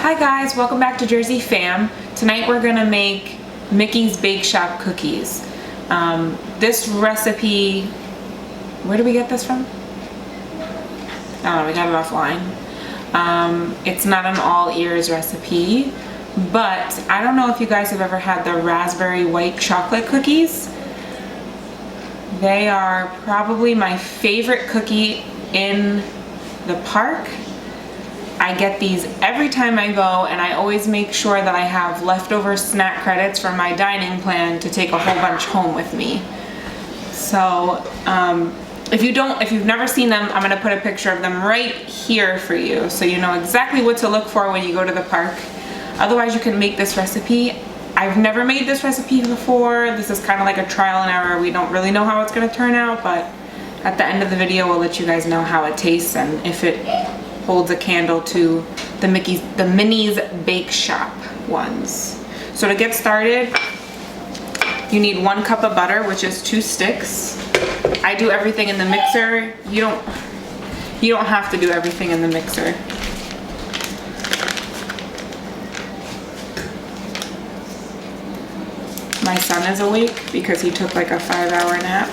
Hi guys, welcome back to Jersey Fam. Tonight we're gonna make Mickey's Bakeshop cookies. This recipe, where do we get this from? Oh, we got it offline. It's not an all ears recipe, but I don't know if you guys have ever had the raspberry white chocolate cookies. They are probably my favorite cookie in the park. I get these every time I go, and I always make sure that I have leftover snack credits from my dining plan to take a whole bunch home with me. So if you've never seen them, I'm gonna put a picture of them right here for you so you know exactly what to look for when you go to the park. Otherwise, you can make this recipe. I've never made this recipe before. This is kind of like a trial and error. We don't really know how it's gonna turn out, but at the end of the video, we'll let you guys know how it tastes and if it holds a candle to the Minnie's Bakeshop ones. So to get started, you need 1 cup of butter, which is 2 sticks. I do everything in the mixer. You don't have to do everything in the mixer. My son is awake because he took like a 5-hour nap.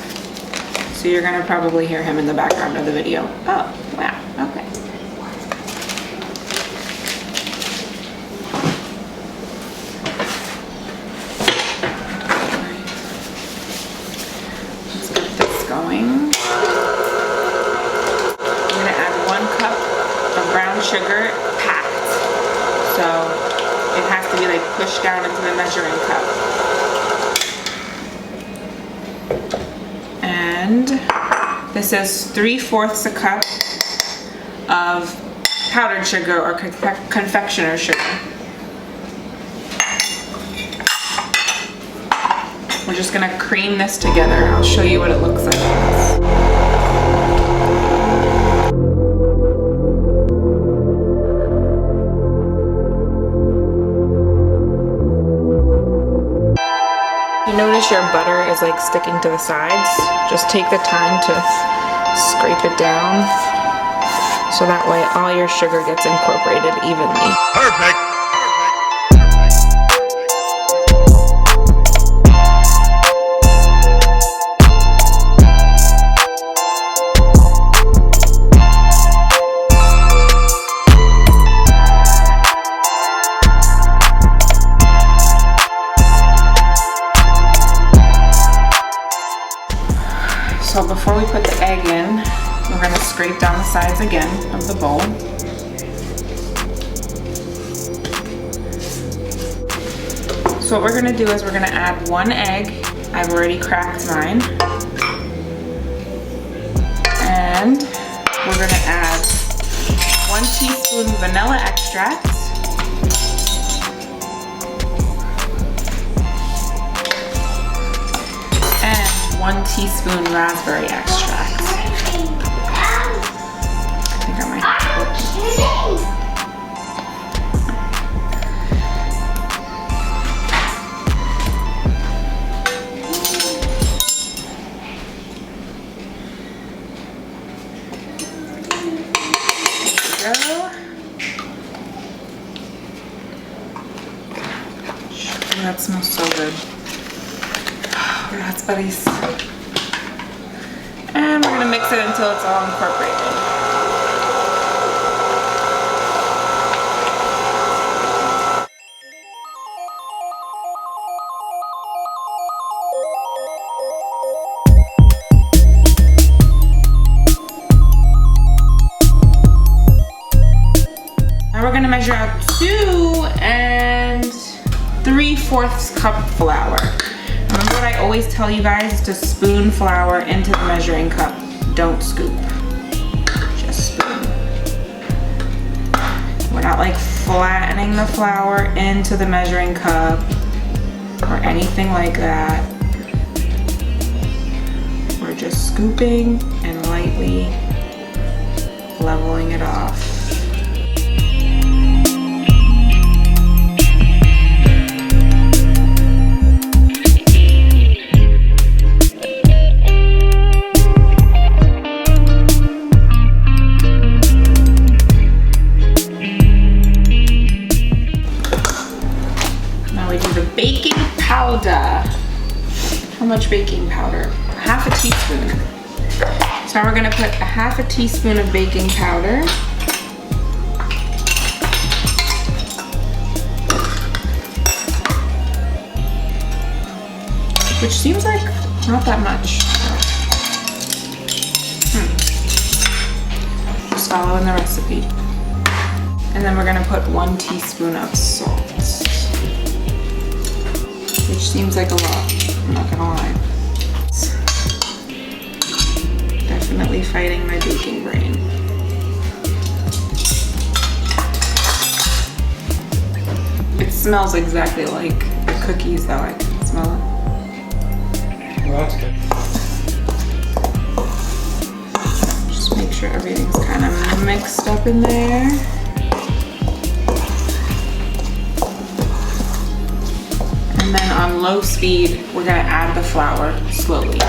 So you're gonna probably hear him in the background of the video. Oh, wow, okay. Going. I'm gonna add 1 cup of brown sugar packed. So it has to be like pushed down into the measuring cup. And this is 3/4 a cup of powdered sugar or confectioner's sugar. We're just gonna cream this together. I'll show you what it looks like. You notice your butter is like sticking to the sides. Just take the time to scrape it down so that way all your sugar gets incorporated evenly. Perfect! So before we put the egg in, we're going to scrape down the sides again of the bowl. So what we're going to do is we're going to add 1 egg. I've already cracked mine. And we're going to add 1 teaspoon vanilla extract. And 1 teaspoon raspberry extract. I think I might have to put there we go. Oh, that smells so good. That's buddies. And we're gonna mix it until it's all incorporated. Now we're gonna measure out 2 3/4 cup flour. Remember what I always tell you guys is to spoon flour into the measuring cup. Don't scoop. Just spoon. We're not like flattening the flour into the measuring cup or anything like that. We're just scooping and lightly leveling it off. How much baking powder? Half a teaspoon. So now we're gonna put a half a teaspoon of baking powder. Which seems like not that much. Just following the recipe. And then we're gonna put 1 teaspoon of salt. Which seems like a lot, I'm not gonna lie. Definitely fighting my baking brain. It smells exactly like the cookies though, I can smell it. Well, that's good. Just make sure everything's kind of mixed up in there. And then on low speed, we're gonna add the flour slowly.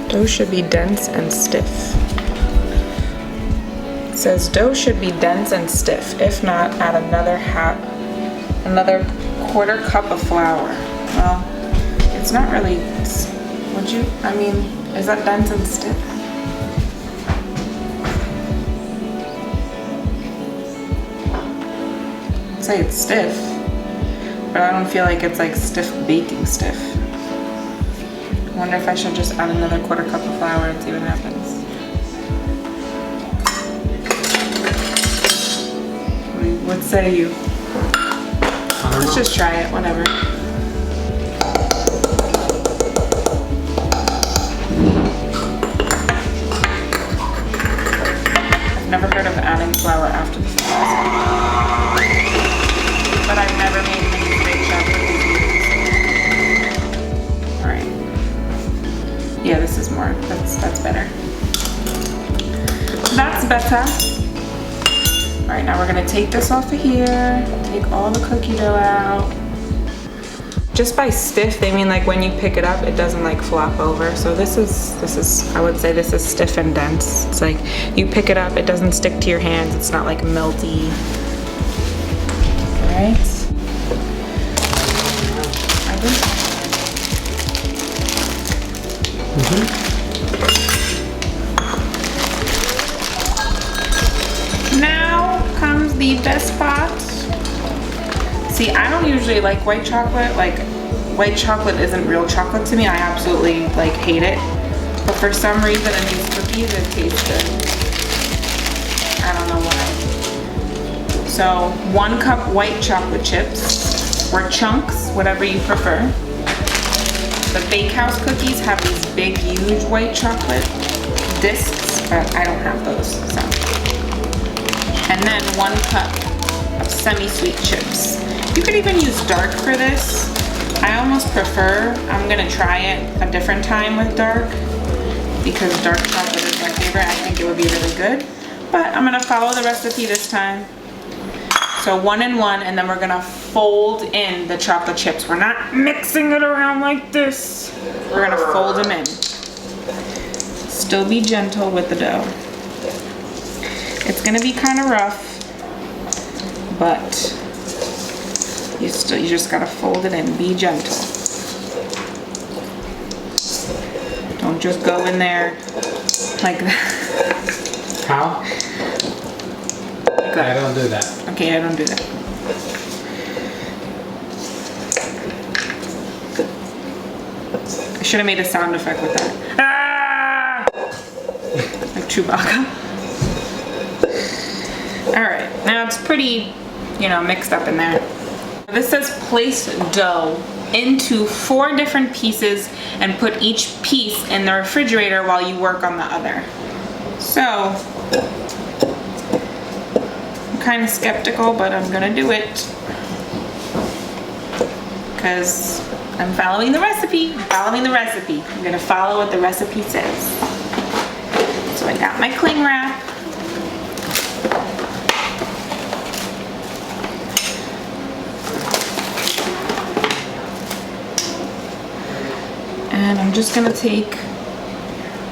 Dough should be dense and stiff. It says dough should be dense and stiff. If not, add another 1/4 cup of flour. Well, it's not really, I mean, is that dense and stiff? I'd say it's stiff, but I don't feel like it's like stiff baking stiff. I wonder if I should just add another 1/4 cup of flour and see what happens. What say you? Let's just try it, whatever. I've never heard of adding flour after the flour. But I've never made Minnie's Bakeshop cookies. Alright. Yeah, this is more, that's better. That's better. All right, now we're gonna take this off of here, take all the cookie dough out. Just by stiff, they mean like when you pick it up, it doesn't like flop over. So this is, I would say this is stiff and dense. It's like you pick it up, it doesn't stick to your hands. It's not like melty. All right. Now comes the best part. See, I don't usually like white chocolate. Like, white chocolate isn't real chocolate to me. I absolutely like hate it. But for some reason in these cookies, it tastes good. I don't know why. So 1 cup white chocolate chips, or chunks, whatever you prefer. The Bakehouse cookies have these big, huge white chocolate discs, but I don't have those, so. And then 1 cup of semi-sweet chips. You could even use dark for this. I almost prefer, I'm gonna try it a different time with dark, because dark chocolate is my favorite. I think it would be really good, but I'm gonna follow the recipe this time. So 1 and 1, and then we're gonna fold in the chocolate chips. We're not mixing it around like this. We're gonna fold them in. Still be gentle with the dough. It's gonna be kind of rough, but you just gotta fold it in. Be gentle. Don't just go in there like that. How? Like that. I don't do that. Okay, I don't do that. I should have made a sound effect with that. Ah! Like Chewbacca. Alright, now it's pretty, mixed up in there. This says place dough into 4 different pieces and put each piece in the refrigerator while you work on the other. So, I'm kind of skeptical, but I'm gonna do it. Because I'm following the recipe. I'm following the recipe. I'm gonna follow what the recipe says. So I got my cling wrap. And I'm just gonna take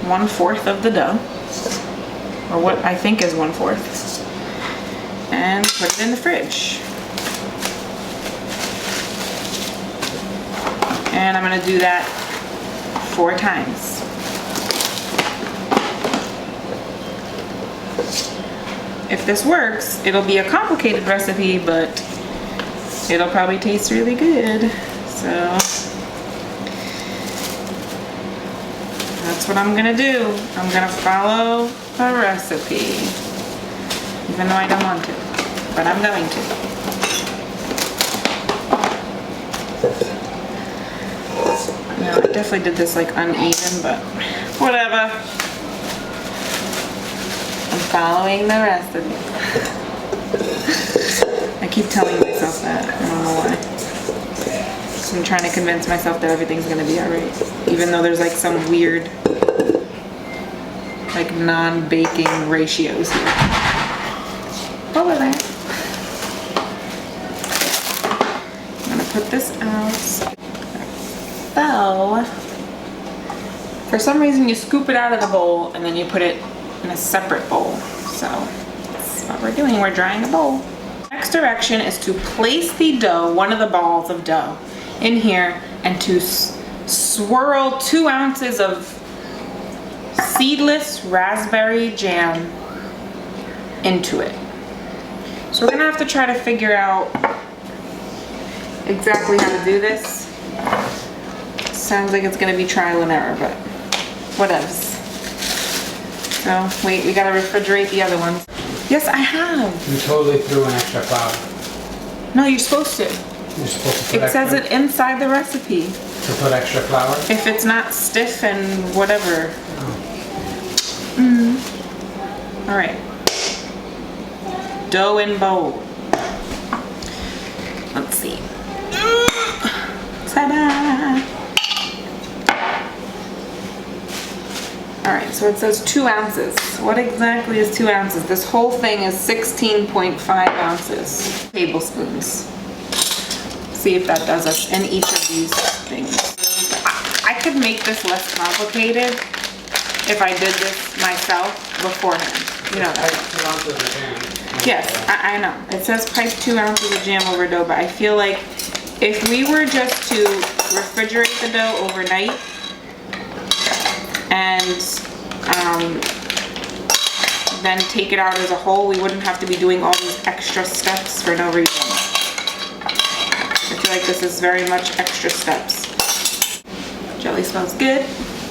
1/4 of the dough, or what I think is 1/4, and put it in the fridge. And I'm gonna do that 4 times. If this works, it'll be a complicated recipe, but it'll probably taste really good. So that's what I'm gonna do. I'm gonna follow the recipe. Even though I don't want to, but I'm going to. No, I definitely did this like uneven, but whatever. I'm following the recipe. I keep telling myself that. I don't know why. I'm trying to convince myself that everything's gonna be alright. Even though there's like some weird, like non-baking ratios here. What was that? I'm gonna put this out. So, for some reason you scoop it out of the bowl and then you put it in a separate bowl. So, that's what we're doing. We're drying a bowl. Next direction is to place the dough, one of the balls of dough, in here and to swirl 2 ounces of seedless raspberry jam into it. So we're gonna have to try to figure out exactly how to do this. Sounds like it's gonna be trial and error, but whatevs. So wait, we gotta refrigerate the other ones. Yes, I have. You totally threw an extra flour. No, you're supposed to. You're supposed to put It says extra, it inside the recipe. to put extra flour? If it's not stiff and whatever. All right. Dough in bowl. Let's see. Ta-da! All right, so it says 2 ounces. What exactly is 2 ounces? This whole thing is 16.5 ounces. Tablespoons. See if that does us in each of these things. I could make this less complicated if I did this myself beforehand. You know that. 2 ounces of jam. Yes, I know. It says pipe 2 ounces of jam over dough, but I feel like if we were just to refrigerate the dough overnight and then take it out as a whole, we wouldn't have to be doing all these extra steps for no reason. I feel like this is very much extra steps. Jelly smells good.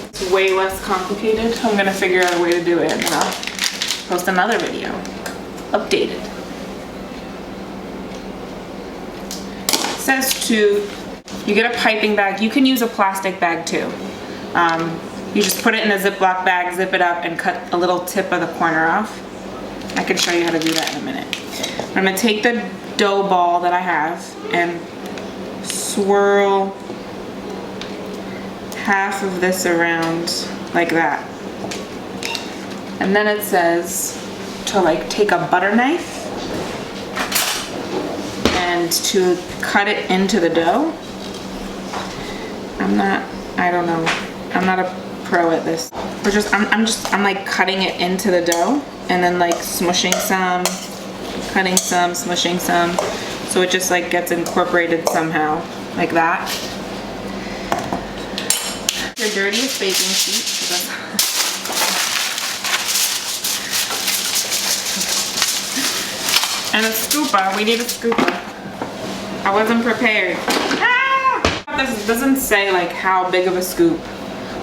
It's way less complicated. I'm gonna figure out a way to do it and then I'll post another video. Updated. It says you get a piping bag. You can use a plastic bag too. You just put it in a Ziploc bag, zip it up, and cut a little tip of the corner off. I can show you how to do that in a minute. I'm gonna take the dough ball that I have and swirl half of this around like that. And then it says to like take a butter knife and to cut it into the dough. I'm not a pro at this. I'm like cutting it into the dough and then like smushing some, cutting some, smushing some, so it just like gets incorporated somehow, like that. Your dirtiest baking sheet. And a scooper. We need a scooper. I wasn't prepared. Ah! This doesn't say like how big of a scoop.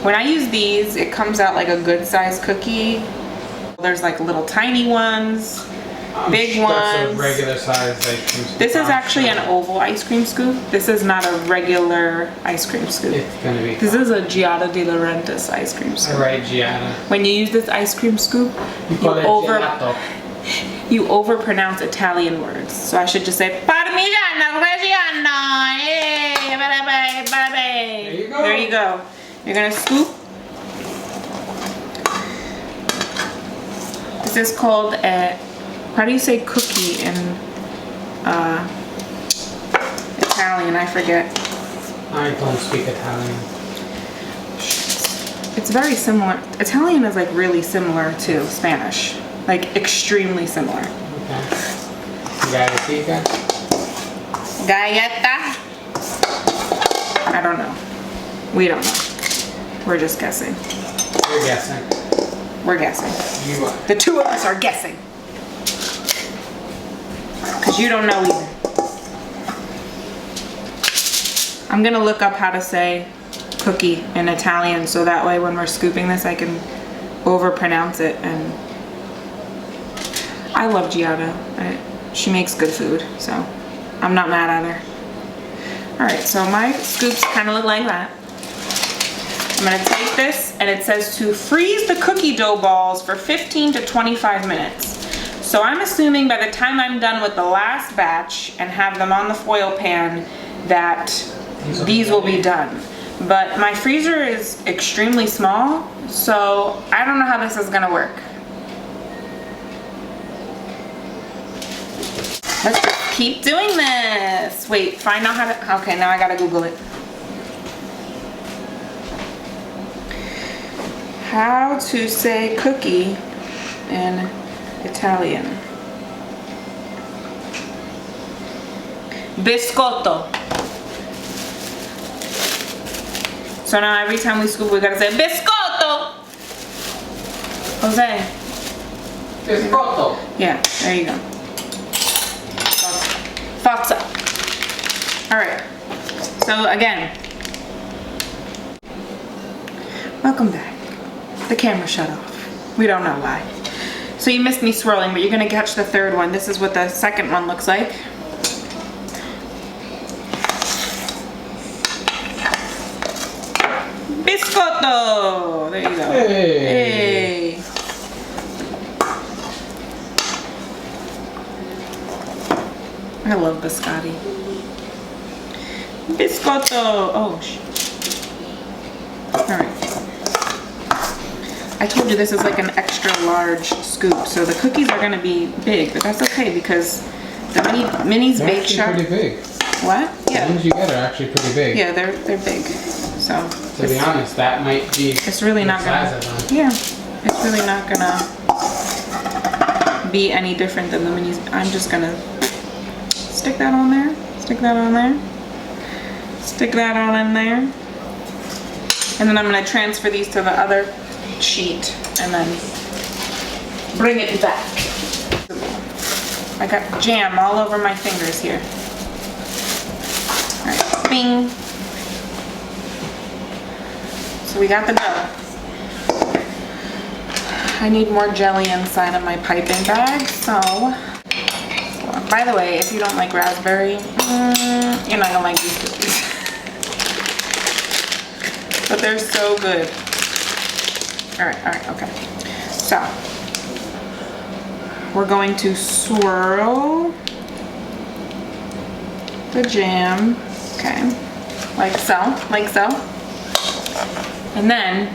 When I use these, it comes out like a good sized cookie. There's like little tiny ones, big ones. That's a regular size ice cream scoop. This is actually an oval ice cream scoop. This is not a regular ice cream scoop. It's gonna be. This is a Giada Delaurentis ice cream scoop. Alright, Giada. When you use this ice cream scoop, you overpronounce Italian words. So I should just say Parmigiano Reggiano. Hey, There you go. There you go. You're gonna scoop. This is called a, how do you say cookie in Italian? I forget. I don't speak Italian. It's very similar. Italian is like really similar to Spanish. Like extremely similar. Okay. Galletita. Galleta? I don't know. We don't know. We're just guessing. You're guessing. We're guessing. You are. The two of us are guessing. Because you don't know either. I'm going to look up how to say cookie in Italian so that way when we're scooping this I can overpronounce it. And I love Giada. She makes good food, so I'm not mad at her. Alright, so my scoops kind of look like that. I'm going to take this, and it says to freeze the cookie dough balls for 15 to 25 minutes. So I'm assuming by the time I'm done with the last batch and have them on the foil pan that these will be done. But my freezer is extremely small, so I don't know how this is going to work. Let's just keep doing this. Wait, find out how to, okay, now I gotta Google it. How to say cookie in Italian. Biscotto. So now every time we scoop, we gotta say biscotto. Jose. Biscotto. Yeah, there you go. Thoughts up. Alright. So again. Welcome back. The camera shut off. We don't know why. So you missed me swirling, but you're gonna catch the third one. This is what the second one looks like. Biscotto! There you go. Hey. Hey. I love biscotti. Biscotto! Oh, alright. I told you this is like an extra large scoop, so the cookies are gonna be big, but that's okay because the Minnie's Bakeshop. They're pretty big. What? Yeah. The ones you get are actually pretty big. Yeah, they're big. So. To be honest, that might be. It's really not gonna. Yeah, it's really not gonna be any different than the Minnie's. I'm just gonna stick that on there. Stick that on there. Stick that on in there. And then I'm gonna transfer these to the other sheet and then bring it back. I got jam all over my fingers here. Alright, bing. So we got the dough. I need more jelly inside of my piping bag, so by the way, if you don't like raspberry, you're not gonna like these cookies. But they're so good. Alright, okay. So, we're going to swirl the jam, okay, like so, and then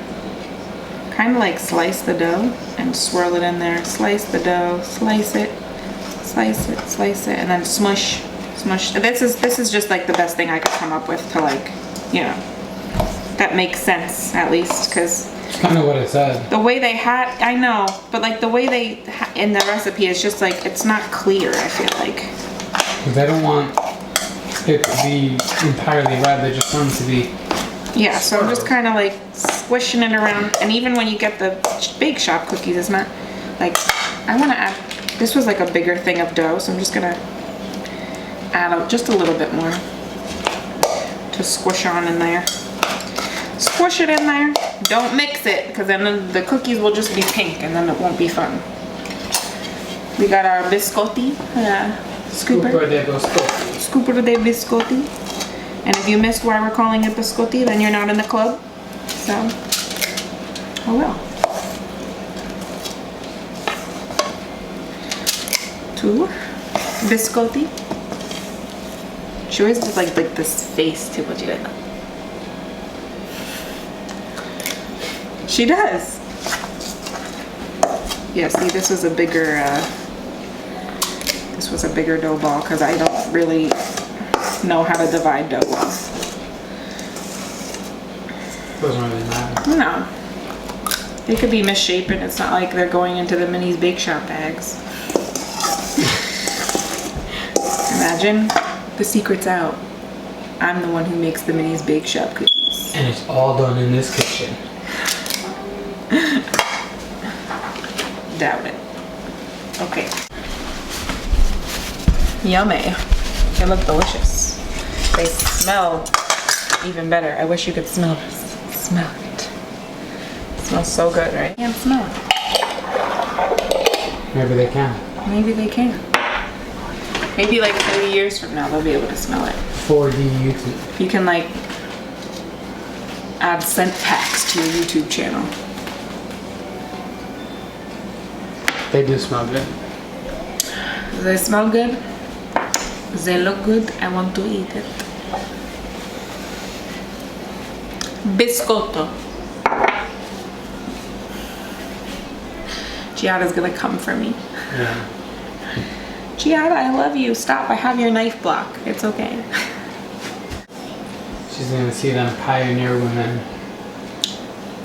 kind of like slice the dough and swirl it in there, slice the dough, slice it, and then smush. This is just like the best thing I could come up with to, like, you know, that makes sense at least, because it's kind of what it said. the way they had, I know, but like the way they in the recipe is just like, it's not clear, I feel like. Because they don't want it to be entirely red, they just want it to be. Yeah, so I'm just kind of like squishing it around, and even when you get the Bakeshop cookies, it's not like, I want to add, this was like a bigger thing of dough, so I'm just gonna add just a little bit more to squish on in there. Squish it in there. Don't mix it, because then the cookies will just be pink and then it won't be fun. We got our biscotti scooper. Scooper de biscotti. And if you missed why we're calling it biscotti, then you're not in the club. So, oh well. 2 biscotti. She always does like this face to what you did. She does. Yeah, see, this was a bigger dough ball because I don't really know how to divide dough well. Doesn't really matter. No. They could be misshapen. It's not like they're going into the Minnie's Bakeshop bags. Imagine the secret's out. I'm the one who makes the Minnie's Bakeshop cookies. And it's all done in this kitchen. Doubt it. Okay. Yummy. They look delicious. They smell even better. I wish you could smell this. Smell it. It smells so good, right? Can't smell it. Maybe they can. Maybe they can. Maybe like 30 years from now they'll be able to smell it. 4D YouTube. You can like add scent packs to your YouTube channel. They do smell good. They smell good. They look good. I want to eat it. Biscotto. Giada's gonna come for me. Yeah. Giada, I love you. Stop. I have your knife block. It's okay. She's gonna see them Pioneer Women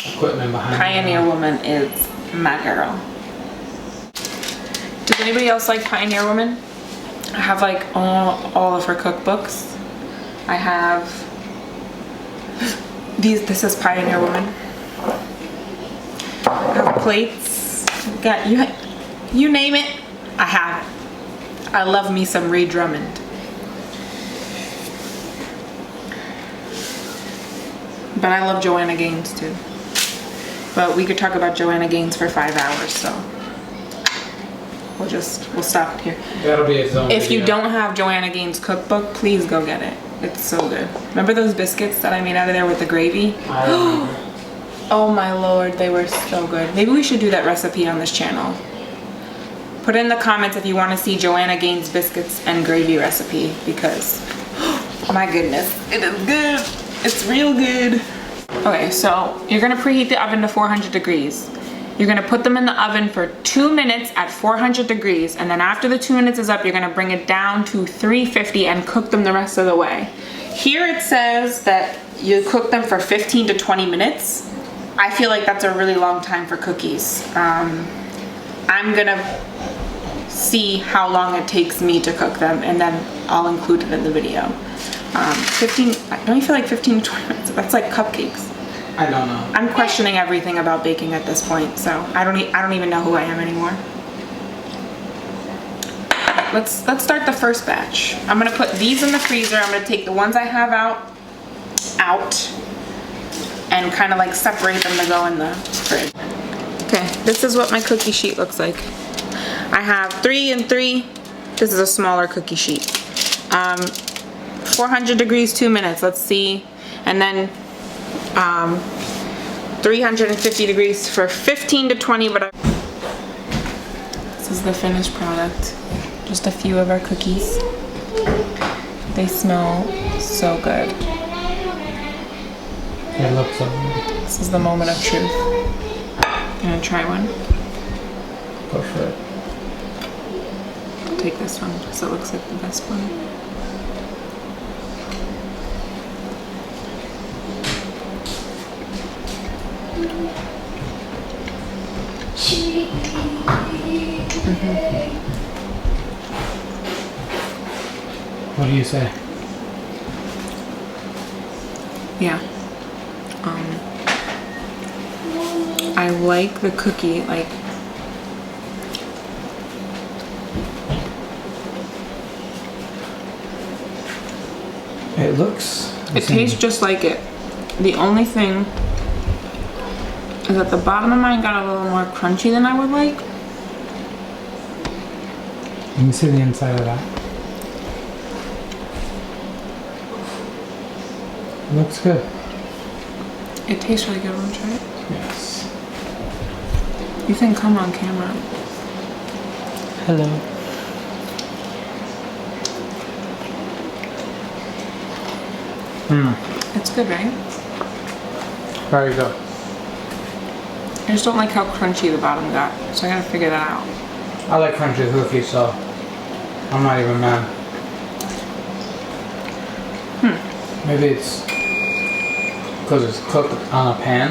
equipment behind Pioneer Woman is my girl. Does anybody else like Pioneer Woman? I have like all of her cookbooks. I have these. This is Pioneer Woman. I have plates. Got you name it. I have it. I love me some Drummond. But I love Joanna Gaines too. But we could talk about Joanna Gaines for 5 hours, so we'll stop it here. That'll be its own If video. you don't have Joanna Gaines' cookbook, please go get it. It's so good. Remember those biscuits that I made out of there with the gravy? I don't remember. Oh my lord, they were so good. Maybe we should do that recipe on this channel. Put in the comments if you want to see Joanna Gaines' biscuits and gravy recipe, because my goodness, it is good. It's real good. Okay, so you're gonna preheat the oven to 400 degrees. You're gonna put them in the oven for 2 minutes at 400 degrees, and then after the 2 minutes is up, you're gonna bring it down to 350 and cook them the rest of the way. Here it says that you cook them for 15 to 20 minutes. I feel like that's a really long time for cookies. I'm gonna see how long it takes me to cook them, and then I'll include it in the video. 15, don't you feel like 15 to 20 minutes? That's like cupcakes. I don't know. I'm questioning everything about baking at this point, so I don't even know who I am anymore. Let's start the first batch. I'm gonna put these in the freezer. I'm gonna take the ones I have out, and kind of like separate them to go in the fridge. Okay, this is what my cookie sheet looks like. I have 3 and 3. This is a smaller cookie sheet. 400 degrees, 2 minutes. Let's see, and then 350 degrees for 15 to 20. But this is the finished product. Just a few of our cookies. They smell so good. It looks so good. This is the moment of truth. I'm gonna try one. Go for it. I'll take this one because it looks like the best one. What do you say? Yeah. I like the cookie, like It looks. it tastes just like it. The only thing is that the bottom of mine got a little more crunchy than I would like. You can see the inside of that. It looks good. It tastes really good. Want to try it? Yes. You can come on camera. Hello. It's good, right? Very good. I just don't like how crunchy the bottom got, so I gotta figure that out. I like crunchy cookies, so I'm not even mad. Maybe it's because it's cooked on a pan.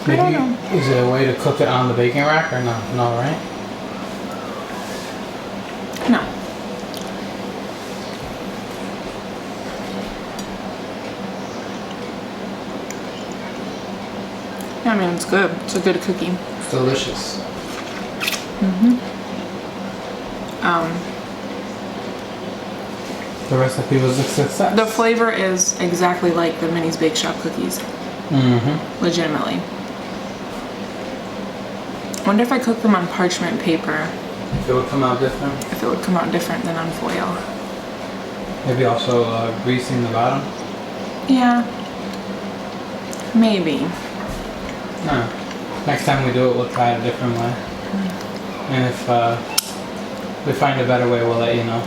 Maybe, I don't know. is there a way to cook it on the baking rack or no? No, right? No. I mean, it's good. It's a good cookie. It's delicious. The recipe was a success. The flavor is exactly like the Minnie's Bakeshop cookies. Legitimately. I wonder if I cook them on parchment paper, If it would come out different. if it would come out different than on foil. Maybe also greasing the bottom. Yeah. Maybe. No. Next time we do it, we'll try it a different way. And if we find a better way, we'll let you know.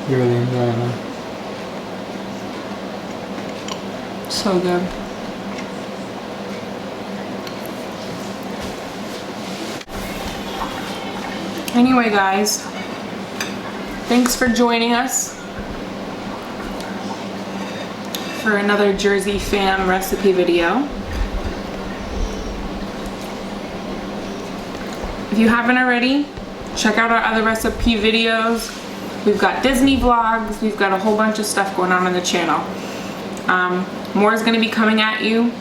You're really enjoying that. So good. Anyway, guys, thanks for joining us for another JerseyFam recipe video. If you haven't already, check out our other recipe videos. We've got Disney vlogs. We've got a whole bunch of stuff going on the channel. More is going to be coming at you.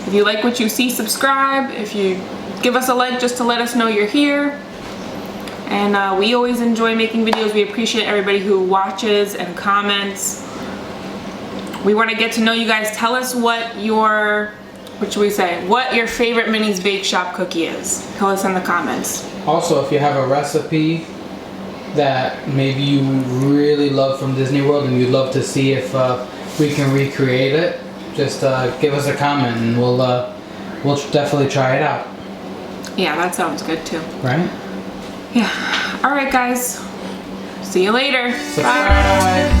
If you like what you see, subscribe. If you give us a like just to let us know you're here. And we always enjoy making videos. We appreciate everybody who watches and comments. We want to get to know you guys. Tell us what your, what should we say? What your favorite Minnie's Bakeshop cookie is. Tell us in the comments. Also, if you have a recipe that maybe you really love from Disney World and you'd love to see if we can recreate it, just give us a comment and we'll definitely try it out. Yeah, that sounds good too. Right? Yeah. All right, guys. See you later. Subscribe. Bye.